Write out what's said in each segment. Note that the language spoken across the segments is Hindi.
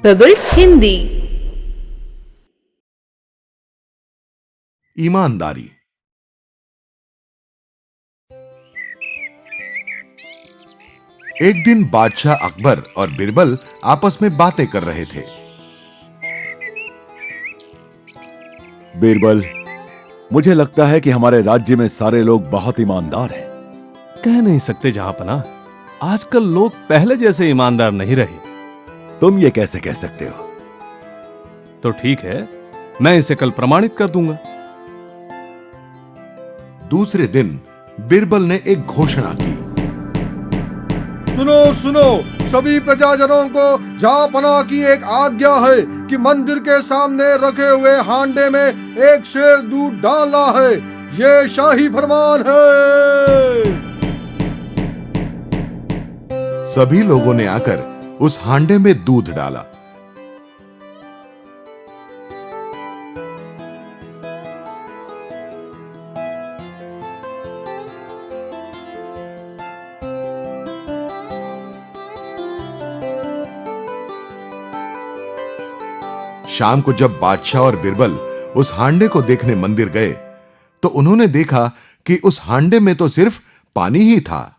पेबल्स हिंदी। ईमानदारी। एक दिन बादशाह अकबर और बिरबल आपस में बातें कर रहे थे। बीरबल, मुझे लगता है कि हमारे राज्य में सारे लोग बहुत ईमानदार हैं। कह नहीं सकते जहांपनाह, आजकल लोग पहले जैसे ईमानदार नहीं रहे। तुम ये कैसे कह सकते हो? तो ठीक है, मैं इसे कल प्रमाणित कर दूंगा। दूसरे दिन बिरबल ने एक घोषणा की। सुनो सुनो, सभी प्रजाजनों को जहांपनाह की एक आज्ञा है कि मंदिर के सामने रखे हुए हांडे में एक शेर दूध डालना है। ये शाही फरमान है। सभी लोगों ने आकर उस हांडे में दूध डाला। शाम को जब बादशाह और बिरबल उस हांडे को देखने मंदिर गए तो उन्होंने देखा कि उस हांडे में तो सिर्फ पानी ही था।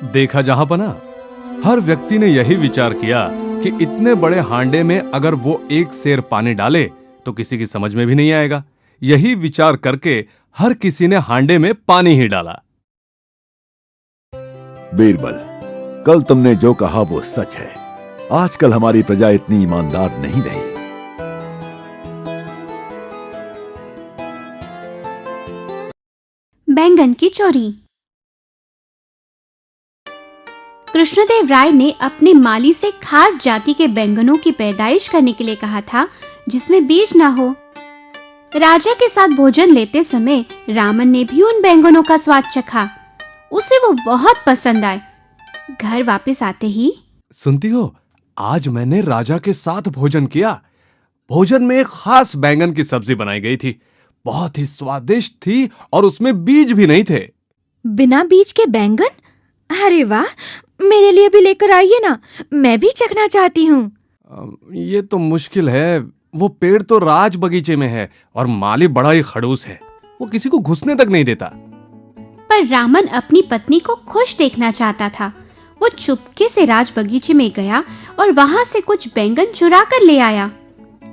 देखा जहांपनाह, हर व्यक्ति ने यही विचार किया कि इतने बड़े हांडे में अगर वो एक सेर पानी डाले तो किसी की समझ में भी नहीं आएगा। यही विचार करके हर किसी ने हांडे में पानी ही डाला। बीरबल, कल तुमने जो कहा वो सच है। आजकल हमारी प्रजा इतनी ईमानदार नहीं रही। बैंगन की चोरी। कृष्णदेव राय ने अपने माली से खास जाति के बैंगनों की पैदाइश करने के लिए कहा था जिसमें बीज ना हो। राजा के साथ भोजन लेते समय रामन ने भी उन बैंगनों का स्वाद चखा। उसे वो बहुत पसंद आए। घर वापस आते ही, सुनती हो, आज मैंने राजा के साथ भोजन किया। भोजन में एक खास बैंगन की सब्जी बनाई गई थी। बहुत ही स्वादिष्ट थी और उसमें बीज भी नहीं थे। बिना बीज के बैंगन? अरे वाह, मेरे लिए भी लेकर आइए ना, मैं भी चखना चाहती हूँ। ये तो मुश्किल है। वो पेड़ तो राज बगीचे में है और माली बड़ा ही खड़ूस है। वो किसी को घुसने तक नहीं देता। पर रामन अपनी पत्नी को खुश देखना चाहता था। वो चुपके से राज बगीचे में गया और वहां से कुछ बैंगन चुरा कर ले आया।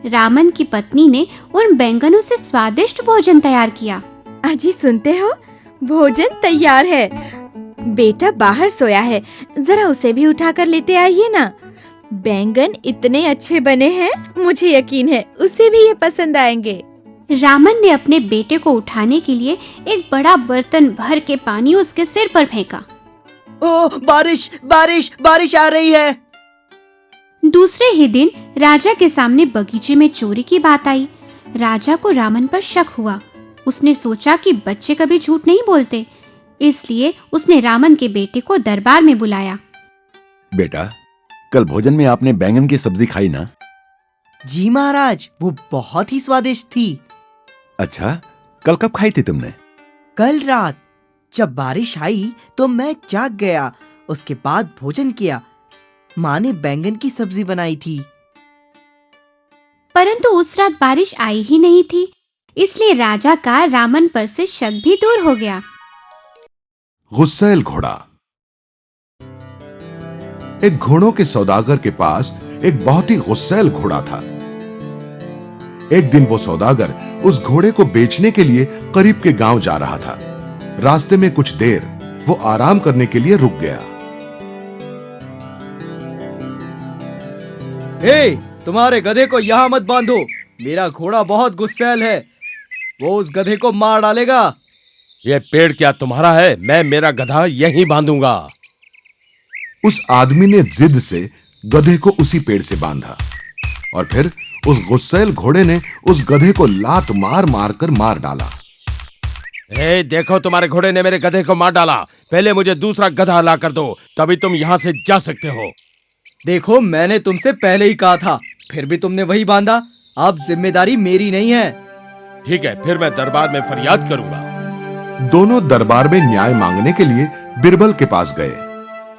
रामन की पत्नी ने उन बैंगनों से स्वादिष्ट भोजन तैयार किया। अजी, सुनते हो, भोजन तैयार है। बेटा बाहर सोया है, जरा उसे भी उठा कर लेते आइए ना। बैंगन इतने अच्छे बने हैं, मुझे यकीन है उसे भी ये पसंद आएंगे। रामन ने अपने बेटे को उठाने के लिए एक बड़ा बर्तन भर के पानी उसके सिर पर फेंका। ओह, बारिश बारिश बारिश आ रही है। दूसरे ही दिन राजा के सामने बगीचे में चोरी की बात आई। राजा को रामन पर शक हुआ। उसने सोचा कि बच्चे कभी झूठ नहीं बोलते, इसलिए उसने रामन के बेटे को दरबार में बुलाया। बेटा, कल भोजन में आपने बैंगन की सब्जी खाई ना? जी महाराज, वो बहुत ही स्वादिष्ट थी। अच्छा, कल कब खाई थी तुमने? कल रात जब बारिश आई तो मैं जाग गया। उसके बाद भोजन किया। माँ ने बैंगन की सब्जी बनाई थी। परंतु उस रात बारिश आई ही नहीं थी, इसलिए राजा का रामन पर से शक भी दूर हो गया। गुस्सैल घोड़ा। एक घोड़ों के सौदागर के पास एक बहुत ही गुस्सैल घोड़ा था। एक दिन वो सौदागर उस घोड़े को बेचने के लिए करीब के गांव जा रहा था। रास्ते में कुछ देर वो आराम करने के लिए रुक गया। ए, तुम्हारे गधे को यहाँ मत बांधो। मेरा घोड़ा बहुत गुस्सैल है। वो उस गधे को मार डालेगा। ये पेड़ क्या तुम्हारा है? मैं मेरा गधा यहीं बांधूंगा। उस आदमी ने जिद से गधे को उसी पेड़ से बांधा और फिर उस गुस्सैल घोड़े ने उस गधे को लात मार मार कर मार डाला। ए, देखो, तुम्हारे घोड़े ने मेरे गधे को मार डाला। पहले मुझे दूसरा गधा ला कर दो, तभी तुम यहाँ से जा सकते हो। देखो, मैंने तुमसे पहले ही कहा था, फिर भी तुमने वही बांधा। अब जिम्मेदारी मेरी नहीं है। ठीक है, फिर मैं दरबार में फरियाद करूंगा। दोनों दरबार में न्याय मांगने के लिए बिरबल के पास गए।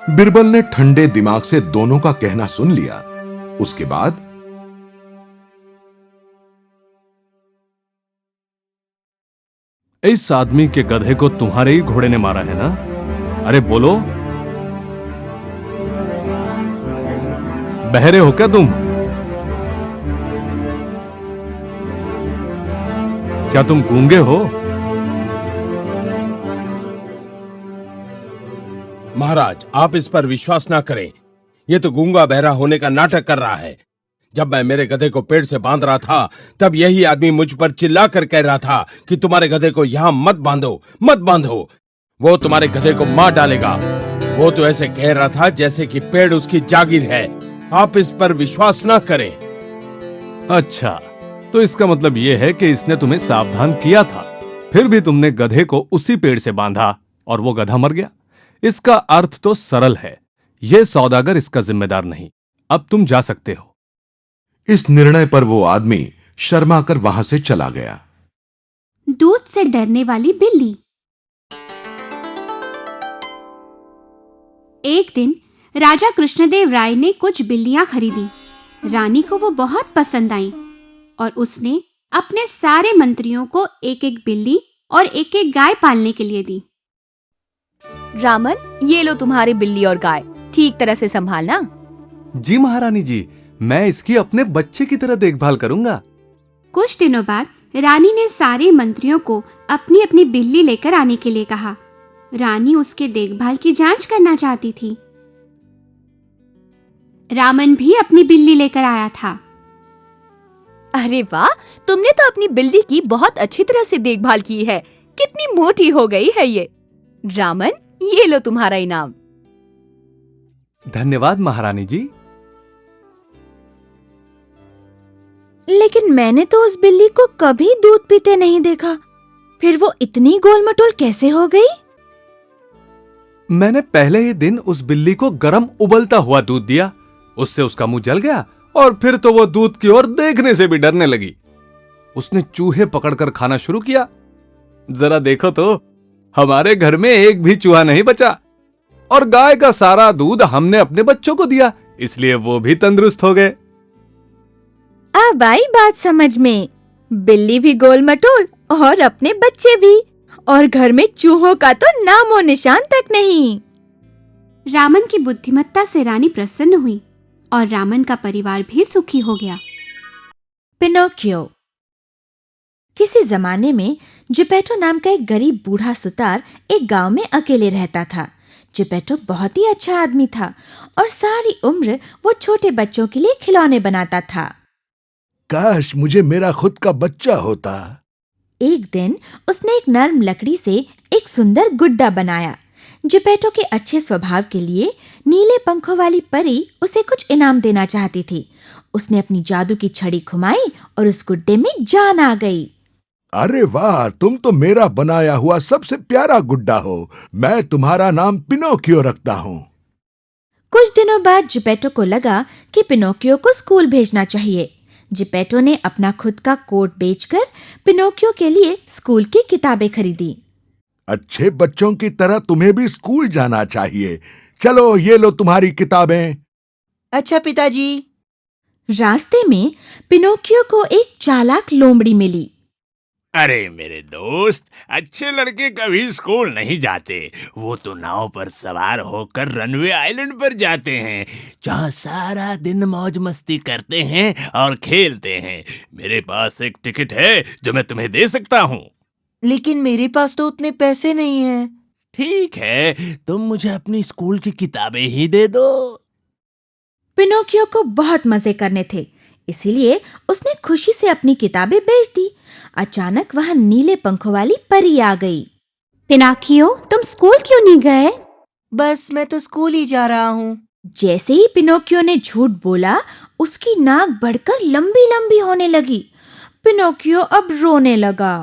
बिरबल ने ठंडे दिमाग से दोनों का कहना सुन लिया। उसके बाद इस आदमी के गधे को तुम्हारे ही घोड़े ने मारा है ना? अरे बोलो, बहरे हो क्या तुम? क्या तुम गूंगे हो? महाराज, आप इस पर विश्वास ना करें। ये तो गूंगा बहरा होने का नाटक कर रहा है। जब मैं मेरे गधे को पेड़ से बांध रहा था, तब यही आदमी मुझ पर चिल्ला कर कह रहा था कि तुम्हारे गधे को यहां मत बांधो, मत बांधो, वो तुम्हारे गधे को मार डालेगा। वो तो ऐसे कह रहा था जैसे कि पेड़ उसकी जागीर है। आप इस पर विश्वास ना करें। अच्छा, तो इसका मतलब यह है कि इसने तुम्हें सावधान किया था, फिर भी तुमने गधे को उसी पेड़ से बांधा और वो गधा मर गया। इसका अर्थ तो सरल है, यह सौदागर इसका जिम्मेदार नहीं। अब तुम जा सकते हो। इस निर्णय पर वो आदमी शर्मा कर वहां से चला गया। दूध से डरने वाली बिल्ली। एक दिन राजा कृष्णदेव राय ने कुछ बिल्लियां खरीदी। रानी को वो बहुत पसंद आईं और उसने अपने सारे मंत्रियों को एक एक बिल्ली और एक एक गाय पालने के लिए दी। रामन, ये लो तुम्हारी बिल्ली और गाय, ठीक तरह से संभालना। जी महारानी जी, मैं इसकी अपने बच्चे की तरह देखभाल करूंगा। कुछ दिनों बाद रानी ने सारे मंत्रियों को अपनी अपनी बिल्ली लेकर आने के लिए कहा। रानी उसके देखभाल की जांच करना चाहती थी। रामन भी अपनी बिल्ली लेकर आया था। अरे वाह, तुमने तो अपनी बिल्ली की बहुत अच्छी तरह से देखभाल की है। कितनी मोटी हो गई है ये। रामन, ये लो तुम्हारा इनाम। धन्यवाद महारानी जी। लेकिन मैंने तो उस बिल्ली को कभी दूध पीते नहीं देखा। फिर वो इतनी गोल मटोल कैसे हो गई? मैंने पहले ही दिन उस बिल्ली को गरम उबलता हुआ दूध दिया। उससे उसका मुंह जल गया और फिर तो वो दूध की ओर देखने से भी डरने लगी। उसने चूहे पकड़कर खाना शुरू किया। जरा देखो तो, हमारे घर में एक भी चूहा नहीं बचा। और गाय का सारा दूध हमने अपने बच्चों को दिया, इसलिए वो भी तंदुरुस्त हो गए। अब आई बात समझ में। बिल्ली भी गोल मटोल और अपने बच्चे भी, और घर में चूहों का तो नामो निशान तक नहीं। रामन की बुद्धिमत्ता से रानी प्रसन्न हुई और रामन का परिवार भी सुखी हो गया। पिनोकियो। किसी जमाने में जिपेटो नाम का एक गरीब बूढ़ा सुतार एक गांव में अकेले रहता था। जिपेटो बहुत ही अच्छा आदमी था और सारी उम्र वो छोटे बच्चों के लिए खिलौने बनाता था। काश मुझे मेरा खुद का बच्चा होता। एक दिन उसने एक नर्म लकड़ी से एक सुंदर गुड्डा बनाया। जिपेटो के अच्छे स्वभाव के लिए नीले पंखों वाली परी उसे कुछ इनाम देना चाहती थी। उसने अपनी जादू की छड़ी घुमाई और उस गुड्डे में जान आ गई। अरे वाह, तुम तो मेरा बनाया हुआ सबसे प्यारा गुड्डा हो। मैं तुम्हारा नाम पिनोकियो रखता हूँ। कुछ दिनों बाद जिपेटो को लगा कि पिनोकियो को स्कूल भेजना चाहिए। जिपेटो ने अपना खुद का कोट बेचकर पिनोकियो के लिए स्कूल की किताबें खरीदी। अच्छे बच्चों की तरह तुम्हें भी स्कूल जाना चाहिए। चलो, ये लो तुम्हारी किताबें। अच्छा पिताजी। रास्ते में पिनोकियो को एक चालाक लोमड़ी मिली। अरे मेरे दोस्त, अच्छे लड़के कभी स्कूल नहीं जाते। वो तो नाव पर सवार होकर रनवे आइलैंड पर जाते हैं, जहाँ सारा दिन मौज मस्ती करते हैं और खेलते हैं। मेरे पास एक टिकट है जो मैं तुम्हें दे सकता हूँ। लेकिन मेरे पास तो उतने पैसे नहीं हैं। ठीक है, तुम मुझे अपनी स्कूल की किताबें ही दे दो। पिनोकियो को बहुत मजे करने थे, इसीलिए उसने खुशी से अपनी किताबें बेच दी। अचानक वहां नीले पंखों वाली परी आ गई। पिनोकियो, तुम स्कूल क्यों नहीं गए? बस मैं तो स्कूल ही जा रहा हूँ। जैसे ही पिनोकियो ने झूठ बोला, उसकी नाक बढ़कर लंबी लंबी होने लगी। पिनोकियो अब रोने लगा।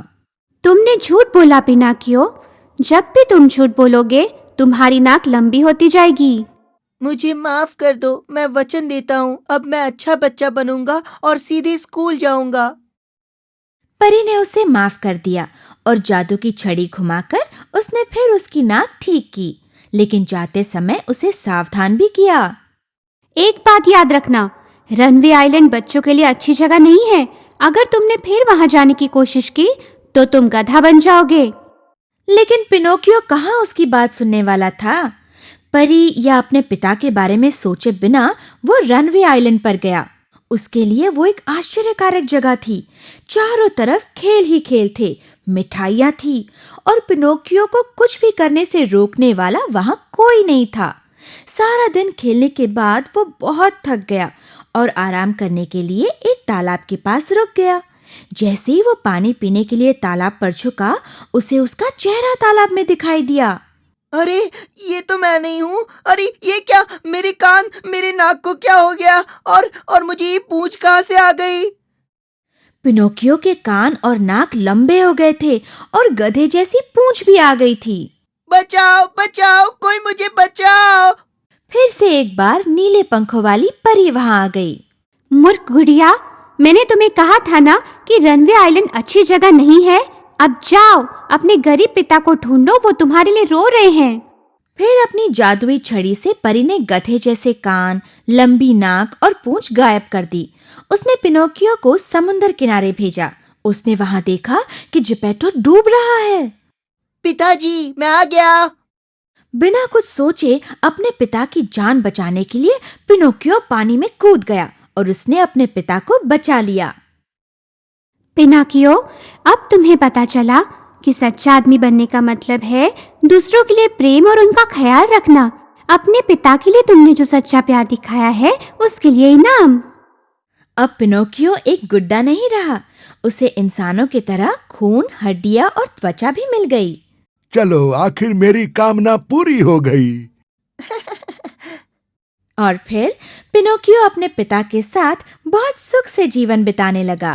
तुमने झूठ बोला पिनोकियो। जब भी तुम झूठ बोलोगे, तुम्हारी नाक लंबी होती जाएगी। मुझे माफ कर दो, मैं वचन देता हूँ, अब मैं अच्छा बच्चा बनूंगा और सीधे स्कूल जाऊंगा। परी ने उसे माफ कर दिया और जादू की छड़ी घुमाकर उसने फिर उसकी नाक ठीक की। लेकिन जाते समय उसे सावधान भी किया। एक बात याद रखना, रनवे आइलैंड बच्चों के लिए अच्छी जगह नहीं है। अगर तुमने फिर वहां जाने की कोशिश की तो तुम गधा बन जाओगे। लेकिन पिनोकियो कहाँ उसकी बात सुनने वाला था। परी या अपने पिता के बारे में सोचे बिना वो रनवे आइलैंड पर गया। उसके लिए वो एक आश्चर्यकारक जगह थी। चारों तरफ खेल ही खेल थे, मिठाइयाँ थी और पिनोकियो को कुछ भी करने से रोकने वाला वहां कोई नहीं था। सारा दिन खेलने के बाद वो बहुत थक गया और आराम करने के लिए एक तालाब के पास रुक गया। जैसे ही वो पानी पीने के लिए तालाब पर झुका, उसे उसका चेहरा तालाब में दिखाई दिया। अरे ये तो मैं नहीं हूँ। अरे ये क्या, मेरे कान, मेरे नाक को क्या हो गया? और मुझे ये पूंछ कहाँ से आ गई? पिनोकियो के कान और नाक लंबे हो गए थे और गधे जैसी पूंछ भी आ गई थी। बचाओ बचाओ, कोई मुझे बचाओ। फिर से एक बार नीले पंखों वाली परी वहां आ गई। मूर्ख गुड़िया, मैंने तुम्हें कहा था ना कि रनवे आइलैंड अच्छी जगह नहीं है। अब जाओ, अपने गरीब पिता को ढूंढो, वो तुम्हारे लिए रो रहे हैं। फिर अपनी जादुई छड़ी से परी ने गधे जैसे कान, लंबी नाक और पूंछ गायब कर दी। उसने पिनोकियो को समुंदर किनारे भेजा। उसने वहां देखा कि जिपेटो डूब रहा है। पिताजी, मैं आ गया। बिना कुछ सोचे अपने पिता की जान बचाने के लिए पिनोकियो पानी में कूद गया और उसने अपने पिता को बचा लिया। पिनोकियो, अब तुम्हें पता चला कि सच्चा आदमी बनने का मतलब है दूसरों के लिए प्रेम और उनका ख्याल रखना। अपने पिता के लिए तुमने जो सच्चा प्यार दिखाया है उसके लिए इनाम। अब पिनोकियो एक गुड्डा नहीं रहा। उसे इंसानों की तरह खून, हड्डियां और त्वचा भी मिल गई। चलो, आखिर मेरी कामना पूरी हो गई। और फिर पिनोकियो अपने पिता के साथ बहुत सुख से जीवन बिताने लगा।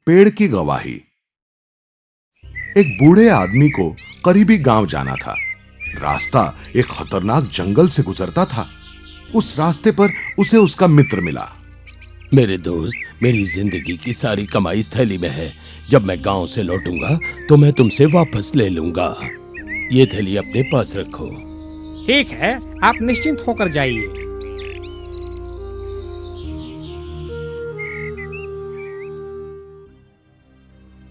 पेड़ की गवाही। एक बूढ़े आदमी को करीबी गांव जाना था। रास्ता एक खतरनाक जंगल से गुजरता था। उस रास्ते पर उसे उसका मित्र मिला। मेरे दोस्त, मेरी जिंदगी की सारी कमाई इस थैली में है। जब मैं गांव से लौटूंगा तो मैं तुमसे वापस ले लूंगा। ये थैली अपने पास रखो। ठीक है, आप निश्चिंत होकर जाइए।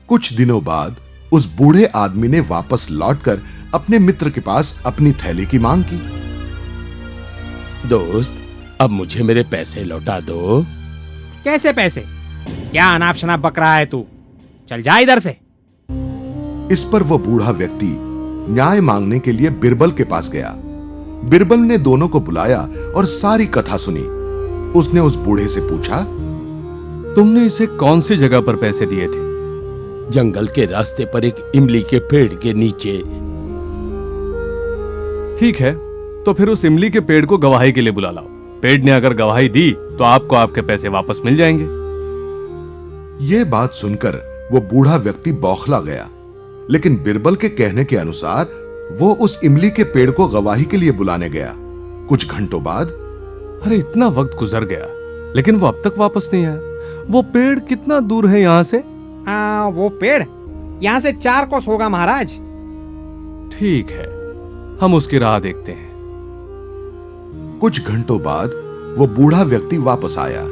कुछ दिनों बाद उस बूढ़े आदमी ने वापस लौटकर अपने मित्र के पास अपनी थैली की मांग की। दोस्त, अब मुझे मेरे पैसे लौटा दो। कैसे पैसे? क्या अनाप शनाप बक रहा है तू? चल जा इधर से। इस पर वो बूढ़ा व्यक्ति न्याय मांगने के लिए बिरबल के पास गया। बिरबल ने दोनों को बुलाया और सारी कथा सुनी। उसने उस बूढ़े से पूछा, तुमने इसे कौन सी जगह पर पैसे दिए थे? जंगल के रास्ते पर एक इमली के पेड़ के नीचे। ठीक है, तो फिर उस इमली के पेड़ को गवाही के लिए बुला लाओ। पेड़ ने अगर गवाही दी तो आपको आपके पैसे वापस मिल जाएंगे। यह बात सुनकर वो बूढ़ा व्यक्ति बौखला गया, लेकिन बिरबल के कहने के अनुसार वो उस इमली के पेड़ को गवाही के लिए बुलाने गया। कुछ घंटों बाद, अरे इतना वक्त गुजर गया लेकिन वो अब तक वापस नहीं आया। वो पेड़ कितना दूर है यहाँ से? वो पेड़ यहाँ से 4 कोस होगा महाराज। ठीक है, हम उसकी राह देखते हैं। कुछ घंटों बाद वो बूढ़ा व्यक्ति वापस आया।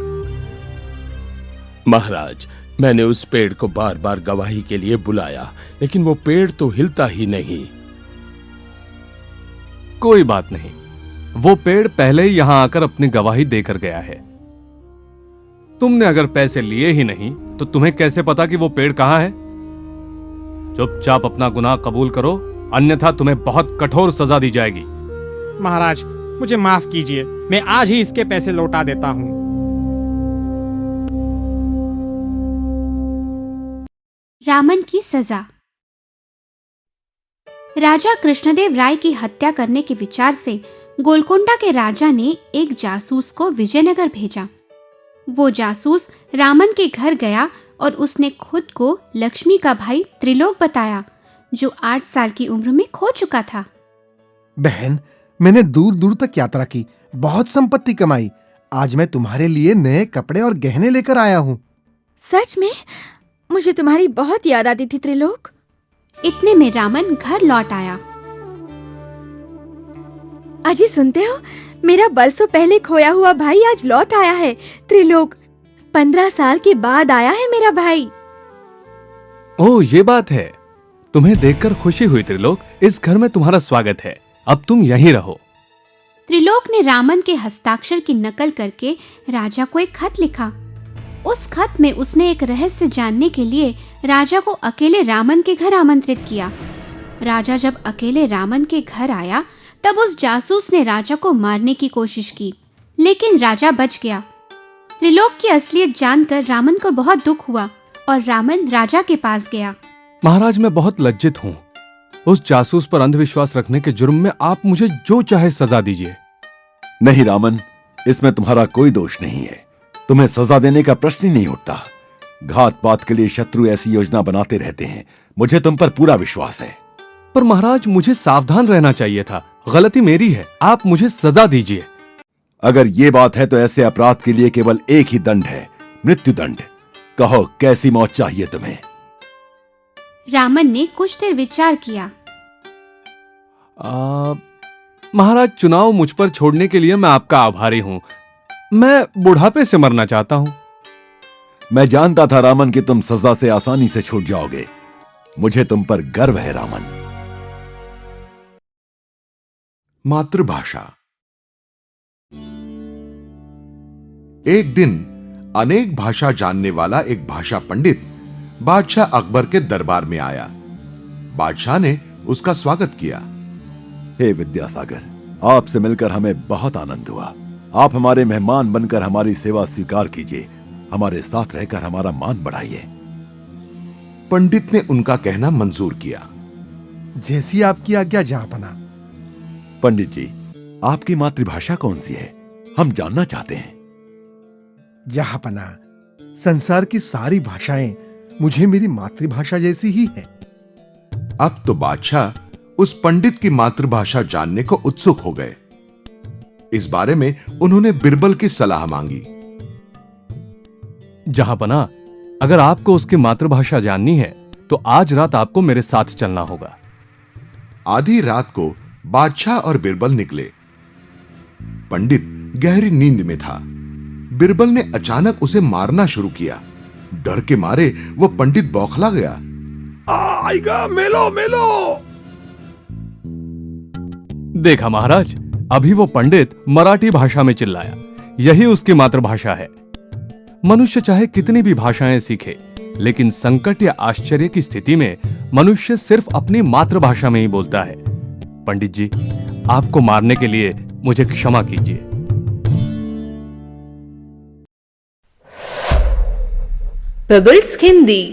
महाराज, मैंने उस पेड़ को बार बार गवाही के लिए बुलाया, लेकिन वो पेड़ तो हिलता ही नहीं। कोई बात नहीं, वो पेड़ पहले ही यहां आकर अपनी गवाही देकर गया है। तुमने अगर पैसे लिए ही नहीं तो तुम्हें कैसे पता कि वो पेड़ कहां है? चुपचाप अपना गुनाह कबूल करो, अन्यथा तुम्हें बहुत कठोर सजा दी जाएगी। महाराज, मुझे माफ कीजिए, मैं आज ही इसके पैसे लौटा देता हूँ। रामन की सजा। राजा कृष्णदेव राय की हत्या करने के विचार से गोलकोंडा के राजा ने एक जासूस को विजयनगर भेजा। वो जासूस रामन के घर गया और उसने खुद को लक्ष्मी का भाई त्रिलोक बताया, जो 8 साल की उम्र में खो चुका था। बहन, मैंने दूर दूर तक यात्रा की, बहुत संपत्ति कमाई। आज मैं तुम्हारे लिए नए कपड़े और गहने लेकर आया हूँ। सच में? मुझे तुम्हारी बहुत याद आती थी त्रिलोक। इतने में रामन घर लौट आया। अजी सुनते हो, मेरा बरसों पहले खोया हुआ भाई आज लौट आया है। त्रिलोक, 15 साल के बाद आया है मेरा भाई। ओह, ये बात है। तुम्हें देखकर खुशी हुई त्रिलोक। इस घर में तुम्हारा स्वागत है। अब तुम यहीं रहो। त्रिलोक ने रामन के हस्ताक्षर की नकल करके राजा को एक खत लिखा। उस खत में उसने एक रहस्य जानने के लिए राजा को अकेले रामन के घर आमंत्रित किया। राजा जब अकेले रामन के घर आया तब उस जासूस ने राजा को मारने की कोशिश की, लेकिन राजा बच गया। त्रिलोक की असलियत जानकर रामन को बहुत दुख हुआ और रामन राजा के पास गया। महाराज, मैं बहुत लज्जित हूँ। उस जासूस पर अंधविश्वास रखने के जुर्म में आप मुझे जो चाहे सजा दीजिए। नहीं रामन, इसमें तुम्हारा कोई दोष नहीं है। तुम्हें सजा देने का प्रश्न ही नहीं उठता। घात पात के लिए शत्रु ऐसी योजना बनाते रहते हैं। मुझे तुम पर पूरा विश्वास है। पर महाराज, मुझे सावधान रहना चाहिए था। गलती मेरी है। आप मुझे सजा दीजिए। अगर ये बात है तो ऐसे अपराध के लिए केवल एक ही दंड है, मृत्यु दंड। कहो, कैसी मौत चाहिए तुम्हें? रामन ने कुछ देर विचार किया। महाराज, चुनाव मुझ पर छोड़ने के लिए मैं आपका आभारी हूँ। मैं बुढ़ापे से मरना चाहता हूँ। मैं जानता था रामन कि तुम सजा से आसानी से छूट जाओगे। मुझे तुम पर गर्व है रामन। मातृभाषा। एक दिन अनेक भाषा जानने वाला एक भाषा पंडित बादशाह अकबर के दरबार में आया। बादशाह ने उसका स्वागत किया। हे विद्यासागर, आपसे मिलकर हमें बहुत आनंद हुआ। आप हमारे मेहमान बनकर हमारी सेवा स्वीकार कीजिए। हमारे साथ रहकर हमारा मान बढ़ाइए। पंडित ने उनका कहना मंजूर किया। जैसी आपकी आज्ञा जहांपना। पंडित जी, आपकी मातृभाषा कौन सी है? हम जानना चाहते हैं। जहांपना, संसार की सारी भाषाएं मुझे मेरी मातृभाषा जैसी ही है। अब तो बादशाह उस पंडित की मातृभाषा जानने को उत्सुक हो गए। इस बारे में उन्होंने बिरबल की सलाह मांगी। जहांपना, अगर आपको उसकी मातृभाषा जाननी है तो आज रात आपको मेरे साथ चलना होगा। आधी रात को बादशाह और बिरबल निकले। पंडित गहरी नींद में था। बिरबल ने अचानक उसे मारना शुरू किया। डर के मारे वो पंडित बौखला गया। आएगा, मेलो मेलो। देखा महाराज, अभी वो पंडित मराठी भाषा में चिल्लाया। यही उसकी मातृभाषा है। मनुष्य चाहे कितनी भी भाषाएं सीखे, लेकिन संकट या आश्चर्य की स्थिति में मनुष्य सिर्फ अपनी मातृभाषा में ही बोलता है। पंडित जी, आपको मारने के लिए मुझे क्षमा कीजिए। पेबल्स हिंदी।